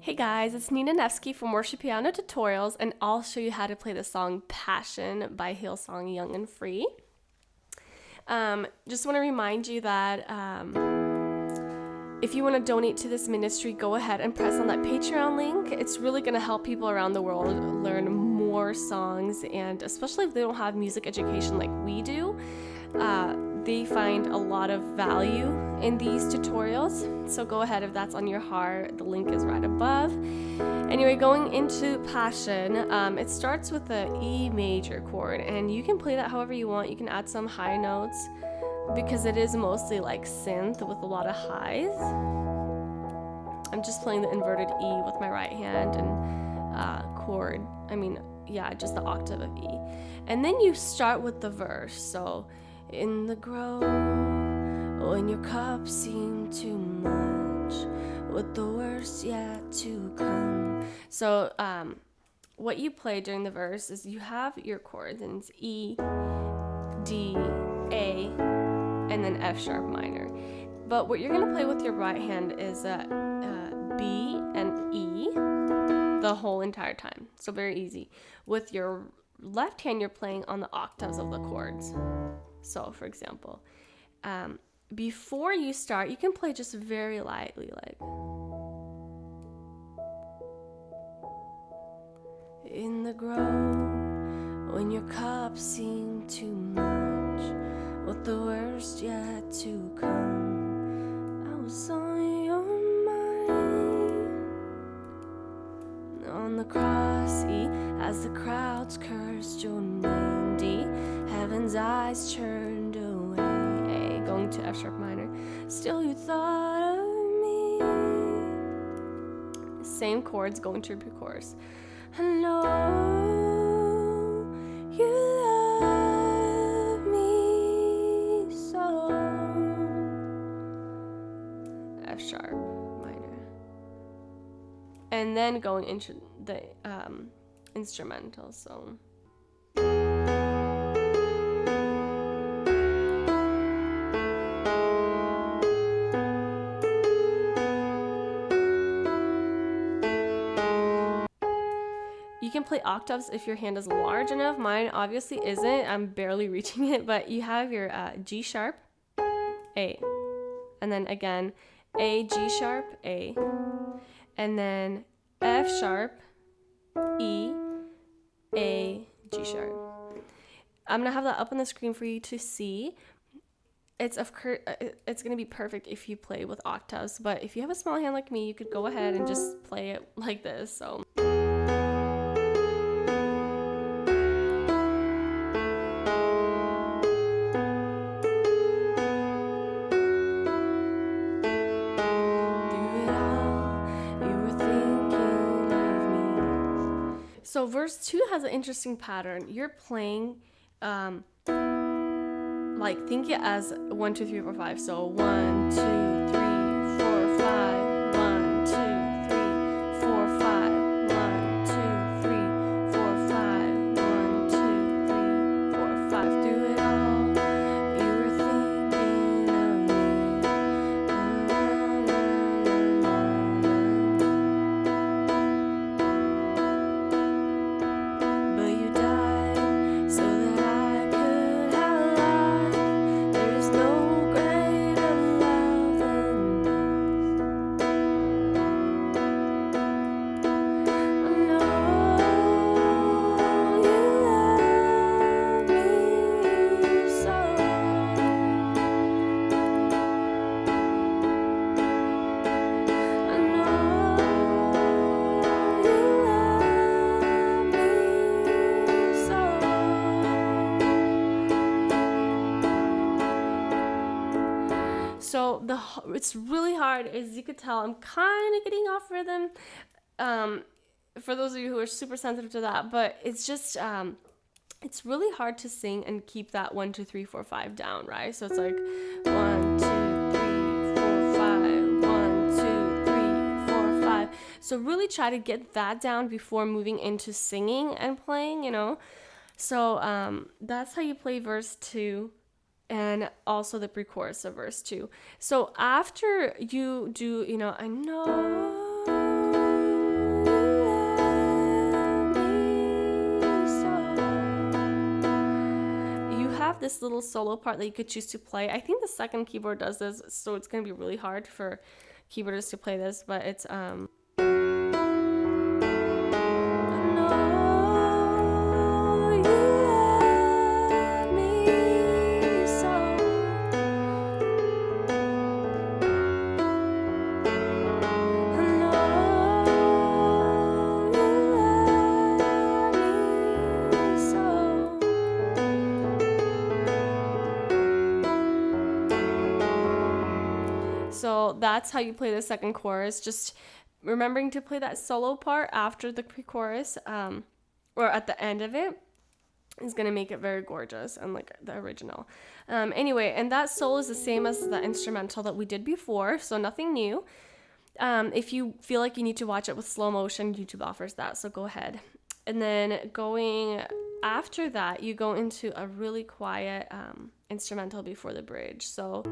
Hey guys, it's Nina Nevsky from Worship Piano Tutorials, and I'll show you how to play the song Passion by Hillsong, Young and Free. Just want to remind you that if you want to donate to this ministry, go ahead and press on that Patreon link. It's really going to help people around the world learn more songs, and especially if they don't have music education like we do, they find a lot of value in these tutorials. So go ahead if that's on your heart. The link is right above. Anyway, going into Passion, it starts with the E major chord, and you can play that however you want. You can add some high notes because it is mostly like synth with a lot of highs. I'm just playing the inverted E with my right hand and chord. Just the octave of E. And then you start with the verse. So, in the grove, when your cup seemed too much, with the worst yet to come. So, what you play during the verse is you have your chords, and it's E, D, A, and then F sharp minor. But what you're going to play with your right hand is B and E the whole entire time. So very easy. With your left hand, you're playing on the octaves of the chords. So, for example, before you start, you can play just very lightly, like in the grove, when your cup seemed too much, with the worst yet to come. I was on your mind, on the cross, E, as the crowds cursed your name, D, heaven's eyes turned away, A, going to F sharp minor, still you thought of me. Same chords going to pre-chorus. I know you love me so. F sharp minor. And then going into the instrumental, so. You can play octaves if your hand is large enough. Mine obviously isn't. I'm barely reaching it, but you have your G sharp, A, and then again A, G sharp, A, and then F sharp, E, A, G sharp. I'm gonna have that up on the screen for you to see. It's gonna be perfect if you play with octaves, but if you have a small hand like me, you could go ahead and just play it like this. So. So verse 2 has an interesting pattern. You're playing, think it as 1, 2, 3, 4, 5. So 1, 2, 3, 4, 5. 1, 2, 3, 4, 5. 1, 2, 3, 4, 5. 1, 2, 3, 4, 5. Do it all. You were thinking of me. So it's really hard, as you could tell. I'm kind of getting off rhythm. For those of you who are super sensitive to that, but it's just it's really hard to sing and keep that 1, 2, 3, 4, 5 down, right? So it's like 1, 2, 3, 4, 5. 1, 2, 3, 4, 5. So really try to get that down before moving into singing and playing, So that's how you play verse 2. And also the pre-chorus of verse 2. So after you do, I know this little solo part that you could choose to play. I think the second keyboard does this, so it's going to be really hard for keyboardists to play this, but it's So that's how you play the second chorus. Just remembering to play that solo part after the pre-chorus, or at the end of it, is going to make it very gorgeous and like the original. Anyway, and that solo is the same as the instrumental that we did before, so nothing new. If you feel like you need to watch it with slow motion, YouTube offers that, so go ahead. And then going after that, you go into a really quiet instrumental before the bridge. So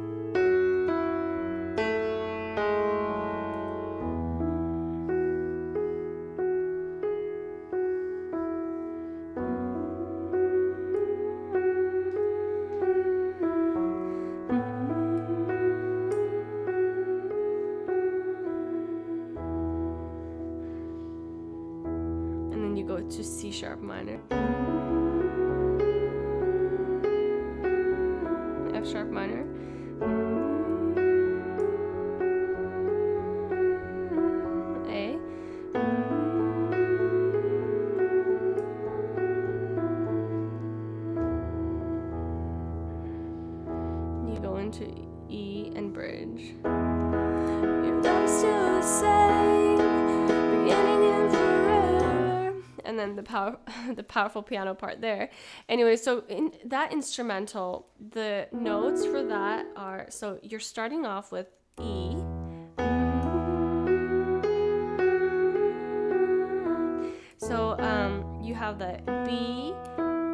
you go to C sharp minor, F sharp minor, A, you go into E and bridge. Your love's still the same, beginning and forever. And then the powerful piano part there. Anyway, so in that instrumental, the notes for that are, so you're starting off with E, so you have the B,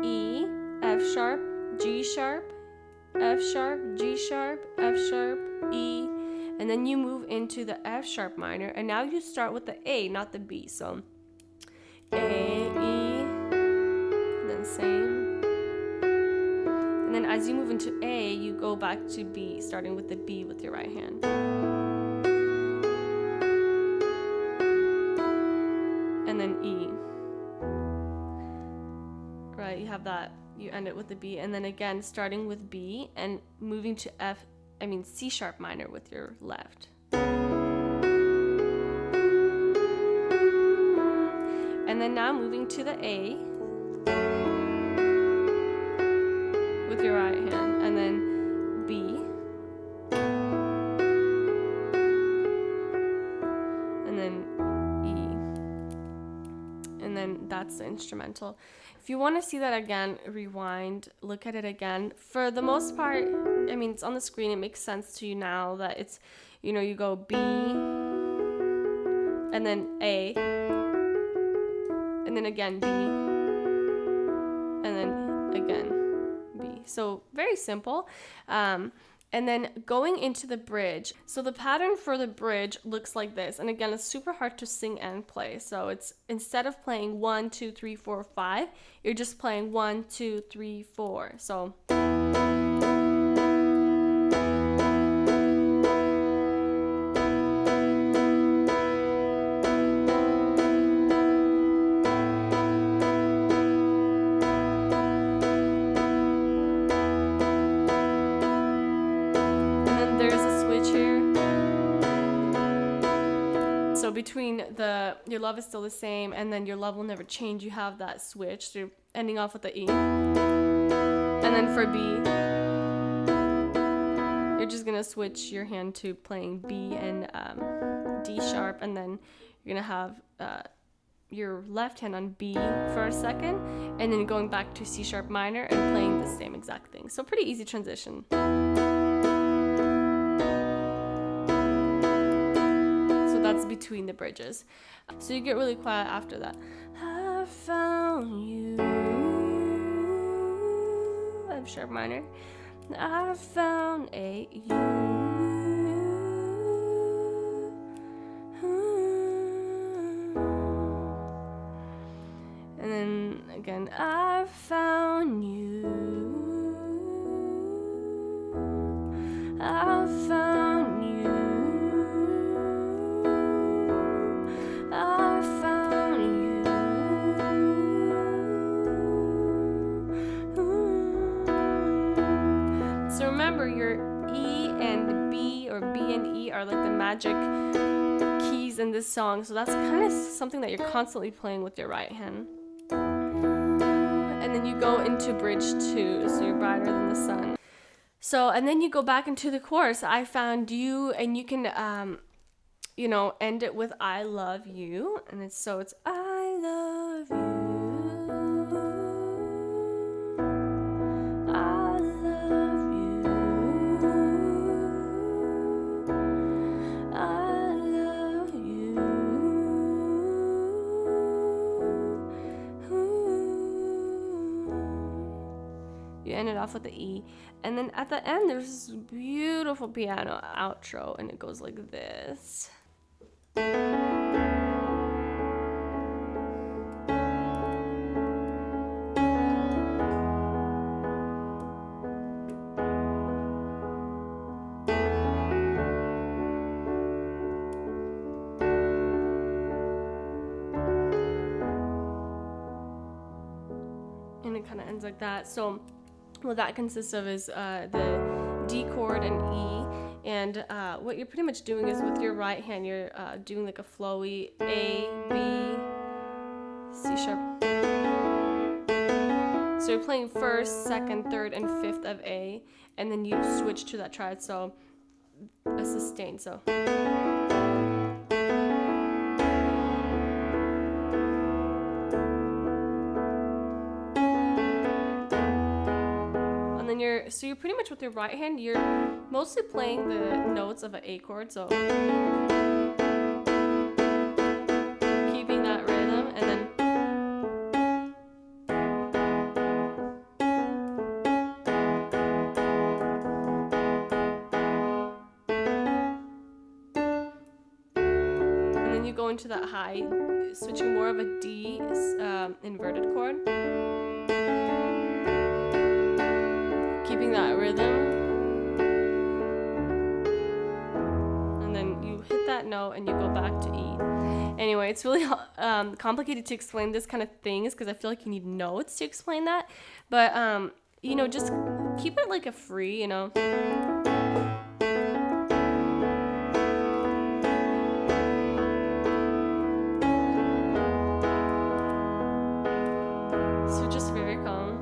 E, F sharp, G sharp, F sharp, G sharp, F sharp, E, and then you move into the F sharp minor, and now you start with the A, not the B. So A, E, and then same. And then as you move into A, you go back to B, starting with the B with your right hand. And then E. Right, you have that, you end it with the B, and then again, starting with B and moving to C sharp minor with your left. And then now moving to the A with your right hand, and then B, and then E, and then that's the instrumental. If you want to see that again, rewind, look at it again. For the most part, I mean, it's on the screen, it makes sense to you now that it's, you know, you go B, and then A, and then again B, and then again B. So very simple. And then going into the bridge. So the pattern for the bridge looks like this. And again, it's super hard to sing and play. So it's, instead of playing 1, 2, 3, 4, 5, you're just playing 1, 2, 3, 4. So between your love is still the same and then your love will never change, you have that switch. So you're ending off with the E. And then for B, you're just gonna switch your hand to playing B and D sharp, and then you're gonna have your left hand on B for a second, and then going back to C sharp minor and playing the same exact thing. So pretty easy transition. That's between the bridges. So you get really quiet after that. I found you, F sharp minor. I found a you. And then again, I found you. I found you. I found you. So remember, your E and B, or B and E, are like the magic keys in this song. So that's kind of something that you're constantly playing with your right hand. And then you go into bridge 2, so you're brighter than the sun. So, and then you go back into the chorus, I found you, and you can, end it with I love you. And it's I love you. I love you. I love you. You end it off with the E, and then at the end there's this beautiful piano outro, and it goes like this. And it kind of ends like that. So what that consists of is the D chord and E, and what you're pretty much doing is with your right hand you're doing like a flowy A, B, C sharp. So you're playing first, second, third, and fifth of A, and then you switch to that triad, so a sustain. So so you're pretty much with your right hand, you're mostly playing the notes of an A chord, so keeping that rhythm, and then you go into that high, switching more of a D inverted chord. Keeping that rhythm, and then you hit that note and you go back to E. Anyway, it's really complicated to explain this kind of things because I feel like you need notes to explain that, but just keep it like a free, so just very calm.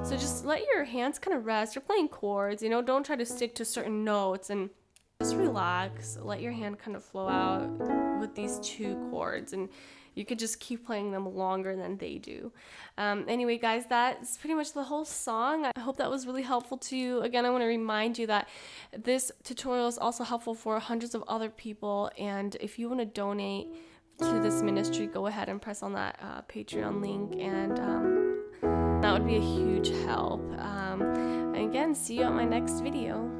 So just let your hands kind of rest. You're playing chords, don't try to stick to certain notes, and just relax. Let your hand kind of flow out with these 2 chords, and you could just keep playing them longer than they do. Anyway, guys, that's pretty much the whole song. I hope that was really helpful to you. Again, I want to remind you that this tutorial is also helpful for hundreds of other people, and if you want to donate to this ministry, go ahead and press on that Patreon link, and that would be a huge help. And again, see you at my next video.